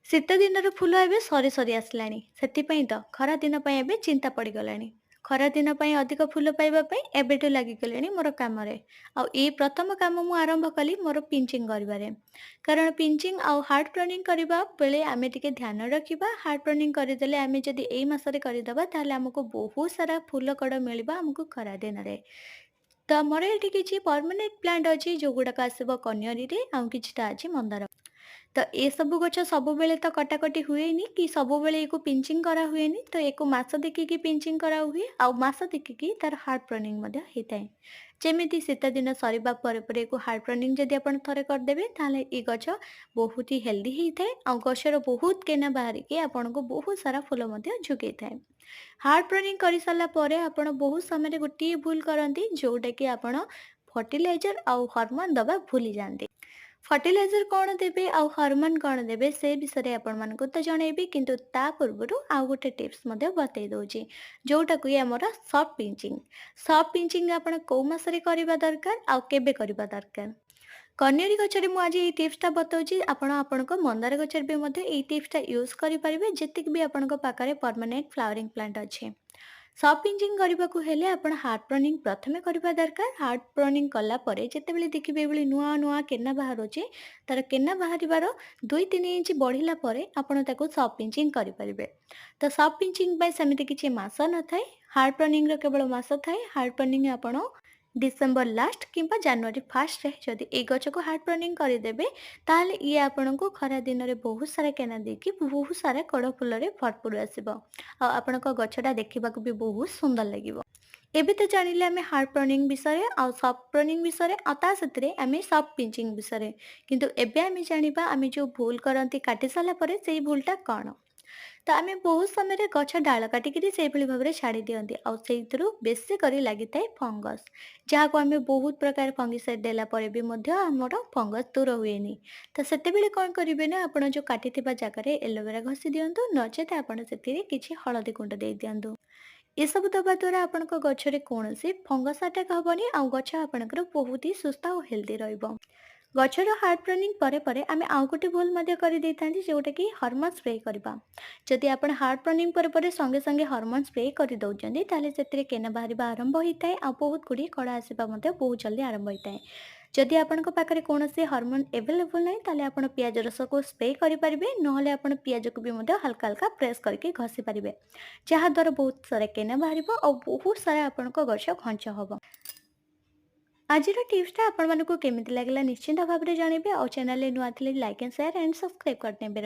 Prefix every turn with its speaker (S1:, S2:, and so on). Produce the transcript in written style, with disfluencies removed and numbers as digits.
S1: ଶୀତ ଦିନର ଫୁଲ ଏବେ ସରି ସରି ଆସିଲାଣି। ସେଥିପାଇଁ ତ ଖରା ଦିନ ପାଇଁ ଏବେ ଚିନ୍ତା ପଡ଼ିଗଲାଣି। ଖରା ଦିନ ପାଇଁ ଅଧିକ ଫୁଲ ପାଇବା ପାଇଁ ଏବେଠୁ ଲାଗିଗଲିଣି ମୋର କାମରେ। ଆଉ ଏଇ ପ୍ରଥମ କାମ ମୁଁ ଆରମ୍ଭ କଲି ମୋର ପିଞ୍ଚିଂ କରିବାରେ। କାରଣ ପିଞ୍ଚିଂ ଆଉ ହାର୍ଡ ପ୍ରନିଂ କରିବା ବେଳେ ଆମେ ଟିକେ ଧ୍ୟାନ ରଖିବା। ହାର୍ଡ ପ୍ରନିଂ କରିଦେଲେ ଆମେ ଯଦି ଏଇ ମାସରେ କରିଦବା ତାହେଲେ ଆମକୁ ବହୁତ ସାରା ଫୁଲ କଡ଼ ମିଳିବ ଆମକୁ ଖରା ଦିନରେ। ତ ଆମର ଏଠି କିଛି ପର୍ମାନେଣ୍ଟ ପ୍ଲାଣ୍ଟ ଅଛି ଯୋଉଗୁଡାକ ଆସିବ କନିଅରୀରେ ଆଉ କିଛିଟା ଅଛି ମନ୍ଦାର। ତ ଏସବୁ ଗଛ ସବୁବେଳେ ତ କଟାକଟି ହୁଏନି କି ସବୁବେଳେ ୟାକୁ ପିଞ୍ଚିଂ କରାହୁଏନି। ତ ୟାକୁ ମାସ ଦେଖିକି ପିଞ୍ଚିଂ କରାହୁଏ ଆଉ ମାସ ଦେଖିକି ତାର ହାର୍ଡ ପ୍ରନିଂ ମଧ୍ୟ ହେଇଥାଏ। ଯେମିତି ଶୀତ ଦିନ ସରିବା ପରେ ପରେ ୟାକୁ ହାର୍ଡ ପ୍ରନିଂ ଯଦି ଆପଣ ଥରେ କରିଦେବେ ତାହେଲେ ଏ ଗଛ ବହୁତ ହି ହେଲ୍ଦି ହେଇଥାଏ ଆଉ ଗଛର ବହୁତ କେନା ବାହାରିକି ଆପଣଙ୍କୁ ବହୁତ ସାରା ଫୁଲ ମଧ୍ୟ ଯୋଗେଇଥାଏ। ହାର୍ଡ ପ୍ରନିଂ କରିସାରିଲା ପରେ ଆପଣ ବହୁତ ସମୟରେ ଗୋଟିଏ ଭୁଲ କରନ୍ତି ଯୋଉଟାକି ଆପଣ ଫର୍ଟିଲାଇଜର ଆଉ ହରମୋନ ଦବା ଭୁଲି ଯାଆନ୍ତି। ଫର୍ଟିଲାଇଜର କଣ ଦେବେ ଆଉ ହରମୋନ କଣ ଦେବେ ସେ ବିଷୟରେ ଆପଣମାନଙ୍କୁ ତ ଜଣେଇବି କିନ୍ତୁ ତା ପୂର୍ବରୁ ଆଉ ଗୋଟେ ଟିପ୍ସ ମଧ୍ୟ ବତେଇ ଦଉଛି ଯୋଉଟାକୁ କି ଆମର ସଫ୍ଟ ପିଞ୍ଚିଂ। ସଫ୍ଟ ପିଞ୍ଚିଂ ଆପଣ କୋଉ ମାସରେ କରିବା ଦରକାର ଆଉ କେବେ କରିବା ଦରକାର। କନିଅରୀ ଗଛରେ ମୁଁ ଆଜି ଏଇ ଟିପ୍ସଟା ବତାଉଛି ଆପଣ ଆପଣଙ୍କ ମନ୍ଦାର ଗଛରେ ବି ମଧ୍ୟ ଏଇ ଟିପ୍ସଟା ୟୁଜ୍ କରିପାରିବେ ଯେତିକି ବି ଆପଣଙ୍କ ପାଖରେ ପର୍ମାନେଣ୍ଟ ଫ୍ଲାୱରିଂ ପ୍ଲାଣ୍ଟ ଅଛି। ସଫ୍ଟ ପିଞ୍ଚିଂ କରିବାକୁ ହେଲେ ଆପଣ ହାର୍ଡ ପ୍ରନିଂ ପ୍ରଥମେ କରିବା ଦରକାର। ହାର୍ଡ ପ୍ରନିଂ କଲା ପରେ ଯେତେବେଳେ ଦେଖିବେ ଏଭଳି ନୂଆ ନୂଆ କେନା ବାହାରୁଛି ତାର କେନା ବାହାରିବାର 2-3 ଇଞ୍ଚ ବଢ଼ିଲା ପରେ ଆପଣ ତାକୁ ସଫ୍ଟ ପିଞ୍ଚିଂ କରିପାରିବେ। ତ ସଫ୍ଟ ପିଞ୍ଚିଂ ପାଇଁ ସେମିତି କିଛି ମାସ ନଥାଏ। ହାର୍ଡ ପ୍ରନିଂର କେବଳ ମାସ ଥାଏ। ହାର୍ଡ ପ୍ରନିଂ ଆପଣ ଡିସେମ୍ବର ଲାଷ୍ଟ କିମ୍ବା ଜାନୁଆରୀ ଫାର୍ଷ୍ଟରେ ଯଦି ଏଇ ଗଛକୁ ହାର୍ଡ ପ୍ରନିଂ କରିଦେବେ ତାହେଲେ ଇଏ ଆପଣଙ୍କୁ ଖରା ଦିନରେ ବହୁତ ସାରା କେନା ଦେଇକି ବହୁତ ସାରା କଡ଼ ଫୁଲରେ ଭରପୁର ଆସିବ। ଆଉ ଆପଣଙ୍କ ଗଛଟା ଦେଖିବାକୁ ବି ବହୁତ ସୁନ୍ଦର ଲାଗିବ। ଏବେ ତ ଜାଣିଲେ ଆମେ ହାର୍ଡ ପ୍ରନିଂ ବିଷୟରେ ଆଉ ସଫ୍ଟ ପ୍ରନିଂ ବିଷୟରେ ଆଉ ତା ସାଥିରେ ଆମେ ସଫ୍ଟ ପିଞ୍ଚିଂ ବିଷୟରେ। କିନ୍ତୁ ଏବେ ଆମେ ଜାଣିବା ଆମେ ଯୋଉ ଭୁଲ କରନ୍ତି କାଟି ସାରିଲା ପରେ ସେଇ ଭୁଲଟା କଣ? ତ ଆମେ ବହୁତ ସମୟରେ ଗଛ ଡାଳ କାଟିକିରି ସେଇଭଳି ଭାବରେ ଛାଡ଼ି ଦିଅନ୍ତି ଆଉ ସେଇଥିରୁ ବେଶୀ କରି ଲାଗିଥାଏ ଫଙ୍ଗସ। ଯାହାକୁ ଆମେ ବହୁତ ପ୍ରକାର ଫଙ୍ଗିସାଇଡ୍ ଦେଲା ପରେ ବି ମଧ୍ୟ ଆମର ଫଙ୍ଗସ ଦୂର ହୁଏନି। ତ ସେତେବେଳେ କଣ କରିବେ ନା ଆପଣ ଯୋଉ କାଟିଥିବା ଜାଗାରେ ଏଲୋଭେରା ଘଷି ଦିଅନ୍ତୁ ନଚେତ ଆପଣ ସେଥିରେ କିଛି ହଳଦୀ ଗୁଣ୍ଡ ଦେଇ ଦିଅନ୍ତୁ। ଏସବୁ ଦବା ଦ୍ୱାରା ଆପଣଙ୍କ ଗଛରେ କୌଣସି ଫଙ୍ଗସ ଆଟାକ୍ ହବନି ଆଉ ଗଛ ଆପଣଙ୍କର ବହୁତ ହି ସୁସ୍ଥ ଆଉ ହେଲ୍ଦି ରହିବ। ଗଛର ହାର୍ଡ ପ୍ରନିଂ ପରେ ପରେ ଆମେ ଆଉ ଗୋଟେ ଭୁଲ ମଧ୍ୟ କରିଦେଇଥାନ୍ତି ଯୋଉଟାକି ହରମୋନ ସ୍ପ୍ରେ କରିବା। ଯଦି ଆପଣ ହାର୍ଡ ପ୍ରନିଂ ପରେ ପରେ ସଙ୍ଗେ ସଙ୍ଗେ ହରମୋନ ସ୍ପ୍ରେ କରିଦେଉଛନ୍ତି ତାହେଲେ ସେଥିରେ କେନା ବାହାରିବା ଆରମ୍ଭ ହୋଇଥାଏ ଆଉ ବହୁତ ଗୁଡ଼ିଏ କଳା ଆସିବା ମଧ୍ୟ ବହୁତ ଜଲ୍ଦି ଆରମ୍ଭ ହୋଇଥାଏ। ଯଦି ଆପଣଙ୍କ ପାଖରେ କୌଣସି ହରମୋନ ଏଭେଲେବୁଲ ନାହିଁ ତାହେଲେ ଆପଣ ପିଆଜ ରସକୁ ସ୍ପ୍ରେ କରିପାରିବେ ନହେଲେ ଆପଣ ପିଆଜକୁ ବି ମଧ୍ୟ ହାଲକା ହାଲକା ପ୍ରେସ୍ କରିକି ଘଷି ପାରିବେ। ଯାହାଦ୍ୱାରା ବହୁତ ସାରା କେନା ବାହାରିବ ଆଉ ବହୁତ ସାରା ଆପଣଙ୍କ ଗଛ ଘଞ୍ଚ ହବ। ଆଜିର ଟିପ୍ସଟା ଆପଣମାନଙ୍କୁ କେମିତି ଲାଗିଲା ନିଶ୍ଚିନ୍ତ ଭାବରେ ଜଣେଇବେ ଆଉ ଚ୍ୟାନେଲରେ ନୂଆ ଥିଲେ like and share and subscribe କରିନେବେ।